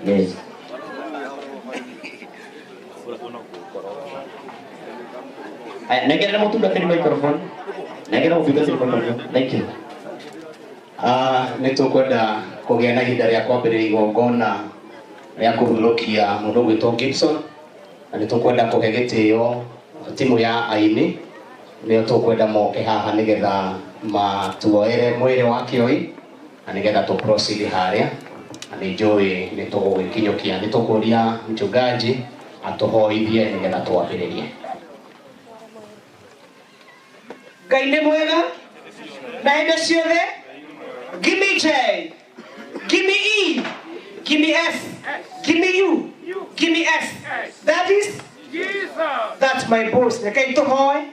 Yes. Negera mo tunda kini microphone. Negera mo bigas microphone. Thank you. Nitukwenda kugea na ihinda rĩa kwambĩrĩria igongona rĩa kũhurũkia mũndũ gwĩtwo Gibson, na nĩtũkwenda kũhe gĩtĩo timu ya aini nĩo tũkwenda moke haha nĩgetha matuoere mwĩrĩ wa Kĩoi na nĩgetha tũ proceed harĩa, na nĩnjũĩ nĩtũgũgĩkinyũkia. Nĩtũkũria mchungaji atuhoithie nĩgetha twambĩrĩrie. Ngai nĩ mwega na hĩndĩ ciothe. Give me J, give me E, give me S, give me U, give me S. That is Jesus. That's my boss. Rekei tũhoe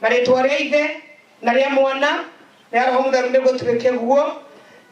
na rĩtwa rĩa Ithe na rĩa Mwana na Roho Mũtheru nĩguo twĩke guo.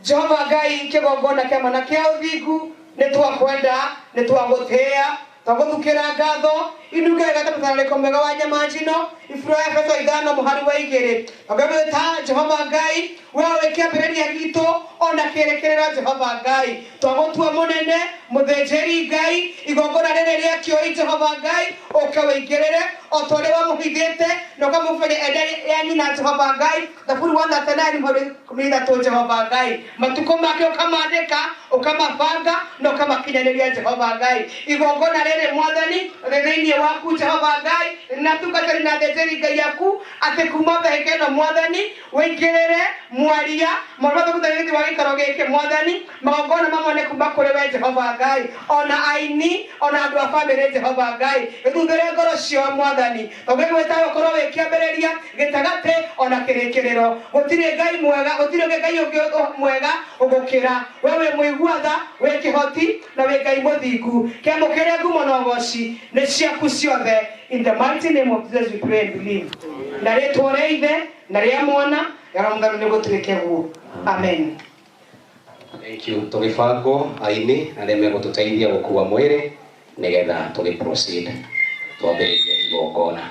Jehova Ngai kĩgongona kĩa mana kĩa ũthingu nĩtwakwenda nĩtwagũtĩĩa twagũthukĩra ngatho inuge gatatarĩko mwega wa nyama njino ifura ya Efeso 5 mũhari wa 2. Agabeta Jehova Ngai wewe kĩambĩrĩria gitũ ona kĩrekerera Jehova Ngai twagũtua mũnene mũthĩnjĩri Ngai igongona rĩrĩ rĩa Kĩoi Jehova Ngai ũkaweigĩrĩre o tũrĩ wa mũhithĩte na ũkamũbenya endari ya nyina Jehova Ngai thaburi 139 mũhari 13 Jehova Ngai matukũ make ũkamandĩka ũkamabanga na ũkamakinyanĩria Jehova Ngai igongona rĩrĩ mwathani thĩinĩ waku Jehova Ngai na tukatari na thĩnjĩri Ngai yaku atĩ kuma thehekeno mwathani wĩingĩrĩre mwaria maũndũ gũtharĩthi wa gĩikaro gĩkĩ mwathani magongona mamwe nĩ kuma kũrĩ we Jehova Ngai ona aini ona andũ a bamĩrĩ Jehova Ngai ĩthuthĩre ngoro cio mwathani tũgĩgwĩta gũkorwo wĩ kĩambĩrĩria gĩtagatĩ ona kĩrĩkĩrĩro gũtirĩ Ngai mwega gũtirĩ Ngai ũngĩ mwega ũgũkĩra we wĩ mũigua-tha wĩ kĩhoti na wĩ Ngai mũthingu kĩamũkĩre ngumo na ũgooci nĩ ciaku ciothe. In the mighty name of Jesus we pray and believe. Na rĩtwa rĩa Ithe na rĩa Mwana na Roho Mũtheru nĩguo twĩke guo. Amen. Thank you. Tũgĩbangwo aini arĩa megũtũteithia gũkua mwĩrĩ nĩgetha tũgĩ proceed twambĩrĩrie igongona.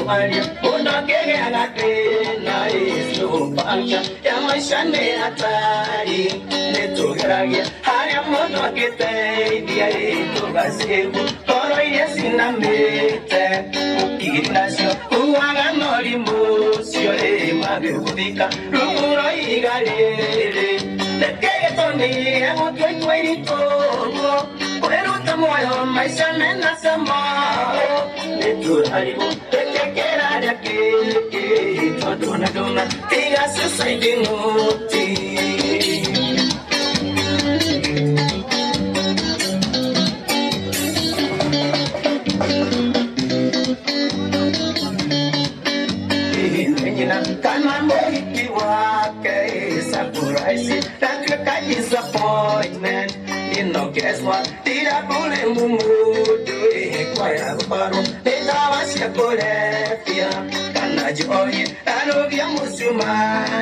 Somalia, unagege agatena isu pancha, ya maisha ni hatari, nitugeragia, haya moto akite, dia itu gasibu, koro ile sinamite, ukirasio, uwaga nori musio, magubika, rumuro igalere, nekege toni, emo tuwe todo, Peruta moyo, maisha nena samao, neturaribu, tekekera de aquí, toduna duna, tiga se saidinuti. Nina kama mwiki wake, surprise, that disappointment. No guess what? Did I pull him do it quite a bottle? They thought I should pull it. Can I join? I know you must do my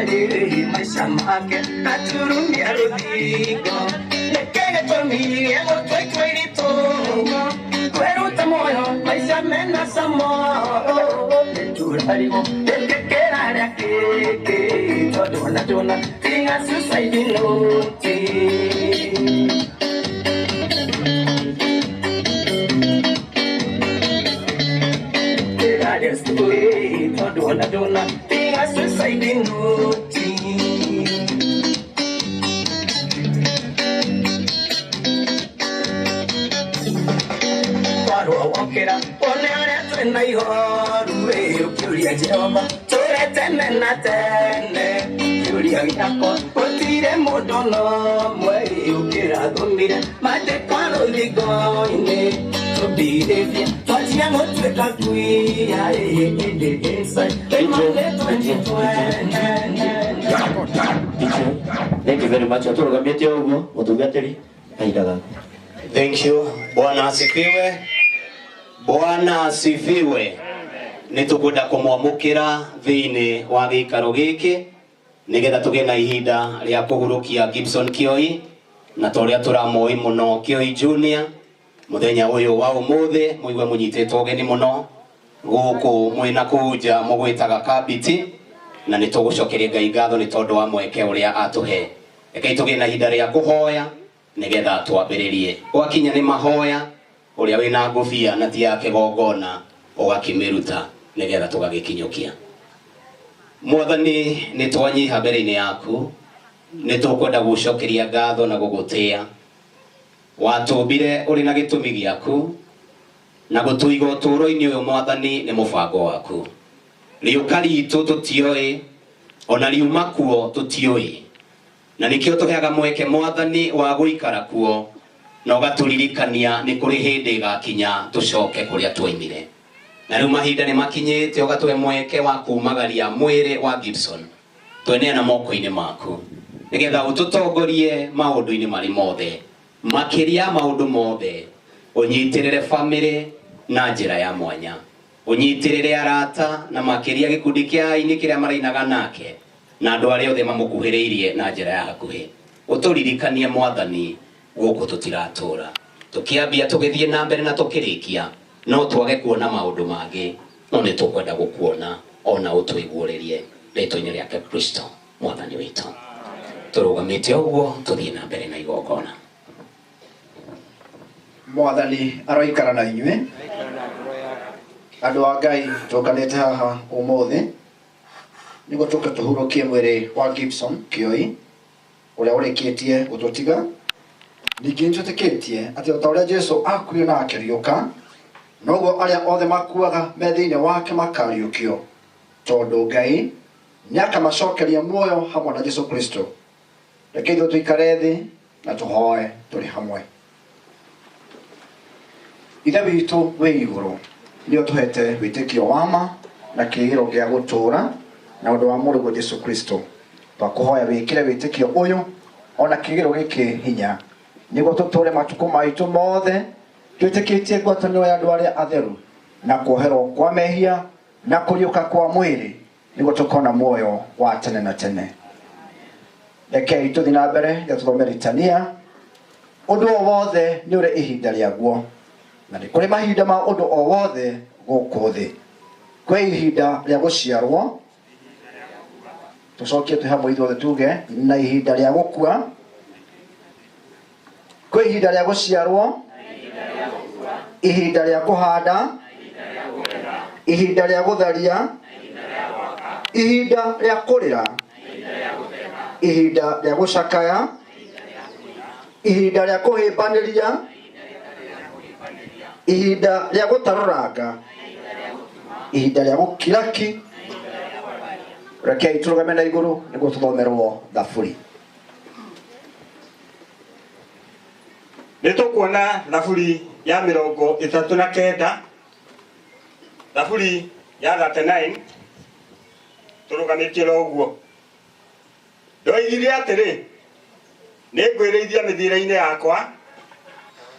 shamake. Not to room the Arodigo. They can't for me, I will take 22. Where would the moyo? My shaman, not some more. Then to Haribo, then get out of here. Dona, thing as you say, you know. Dona, thing as you say, you know. Walkera, ponere en la hija, ruido, curia lleva, sobre tener na tene, curia guiaco, por tire modono, muere, quiera dormir, mate cuando digo, ine, to be the Thank you very much. Thank you. Bwana asifiwe. Bwana asifiwe. Nitukwenda kumwamukira thiini wa gikaro giki nigetha tuge na ihinda ria kugurukia Gibson Kioi na toria turamoi muno Kioi Junior muthenya uyu wa umuthi muigwe munyitetwo ugeni muno guku mwina kuja mugwitaga kabiti na nitugucokeria Ngai ngatho ni tondu wa mweke uria atuhe reke tuge na ihinda ria kuhoya nigetha twambiririe gwakinya ni mahoya uria wina ngufia na ti yake gongona ugakimiruta nigetha tugagikinyukia Mwathani ni twanyiha mbere-ini yaku ni tukwenda gucokeria ngatho na gugutia watumbire uri na gitumi giaku na gutuiga uturo-ini uyu Mwathani ni mubango waku riuka ritu tutioi ona riuma kuo tutioi na nikio tuheaga mweke Mwathani wa guikara kuo na ugaturirikania ni kuri hindi gakinya tucoke kuria twaimire na riu mahinda ni makinyite ugatuhe mweke wa kumagaria mwiri wa Gibson twenea na moko-ini maku nigetha ututongorie maundu-ini mari mothe makiria maundu mothe unyitirire family na njira ya mwanya unyitirire arata na makiria gikundi kia aini kiria marainaga nake na andu aria othe mamukuhiriirie na njira ya hakuhi uturirikanie Mwathani guku tutiratura tukiambia tugithie na mbere na tukirikia no twage kuona maundu mangi no ni tukwenda gukuona ona utuiguuririe rito-ini riake Kristo Mwathani witu turugamite uguo tuthie na mbere na igongona Mwathani aroikara na inyue andu a Ngai tukanete haha umuthi niguo tuke tuhurukie mwiri wa Gibson Kioi uria urikitie gututiga ningi njutikitie ati o ta uria Jesu akuire na akiriuka noguo aria othe makuaga me thiini wake makariukio tondu Ngai niakamacokeria muoyo hamwe na Jesu Kristo reke ithuĩ tuikare thi na tuhoe turi hamwe Ithe witũ wĩ igũrũ nĩ ũtũhete wĩtĩkio wa ma na kĩĩrĩgĩrĩro gĩa gũtũũra na ũndũ wa mũrigo Jesu Kristo twakũhoya wĩkĩre wĩtĩkio ũyũ ona kĩĩrĩgĩrĩro gĩkĩ hinya nĩguo tũtũũre matukũ maitũ mothe twĩtĩkĩtie ngwatanĩro ya andũ arĩa atheru na kuoherwo kwa mehia na kũriũka kwa mwĩrĩ nĩguo tũkona muoyo wa tene na tene rekei tũthiĩ na mbere tũthome ritania ũndũ o wothe nĩ ũrĩ ihinda rĩaguo na nĩ kũrĩ mahinda ma ũndũ o wothe gũkũ thĩ kwĩ ihinda rĩa gũciarwo, tucokie twĩ hamwe ithuothe tuge, na ihinda rĩa gũkua. Kwĩ ihinda rĩa gũciarwo, ihinda rĩa kũhanda, ihinda rĩa gũtharia, ihinda rĩa kũrĩra, ihinda rĩa gũcakaya, ihinda rĩa kũhĩmbanĩria, ihinda rĩa gũtarũranga, ihinda rĩa gũkiraki. Rekei tũrũgame na igũrũ nĩguo tũthomerwo thaburi. Nĩtũkuona thaburi ya 39, thaburi ya 39, tũrũgamĩtie ũguo. Ndoigire atĩrĩ, nĩngwĩrĩithia mĩthiĩre-inĩ yakwa,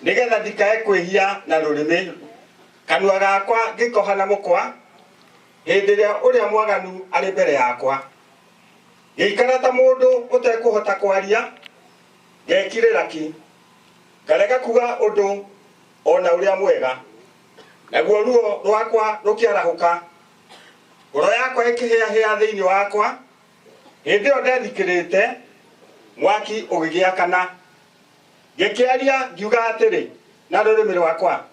nĩgetha ndikae kwĩhia na rũrĩmĩ, kanua gakwa ngĩkoha na mũkwa, hĩndĩ ĩrĩa ũrĩa mwaganu arĩ mbere yakwa. Ngĩikara ta mũndũ ũtekũhota kwaria, ngekirĩra ki, ngarega kuga ũndũ ona ũrĩa mwega. Naguo ruo rwakwa rũkĩarahũka, ngoro yakwa ĩkĩhĩahĩa thĩinĩ wakwa. Hĩndĩ ĩyo ndethikĩrĩte, mwaki ũgĩgĩakana. Ngĩkĩaria ngiuga atĩrĩ na rũrĩmĩ rwakwa,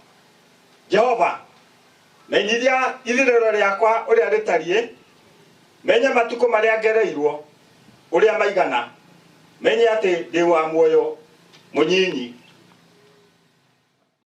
Jehova, menyithia ithirĩro rĩakwa ũrĩa rĩtariĩ, menye matukũ marĩa ngereirwo ũrĩa maigana, menye atĩ ndĩ wa muoyo mũnyinyi.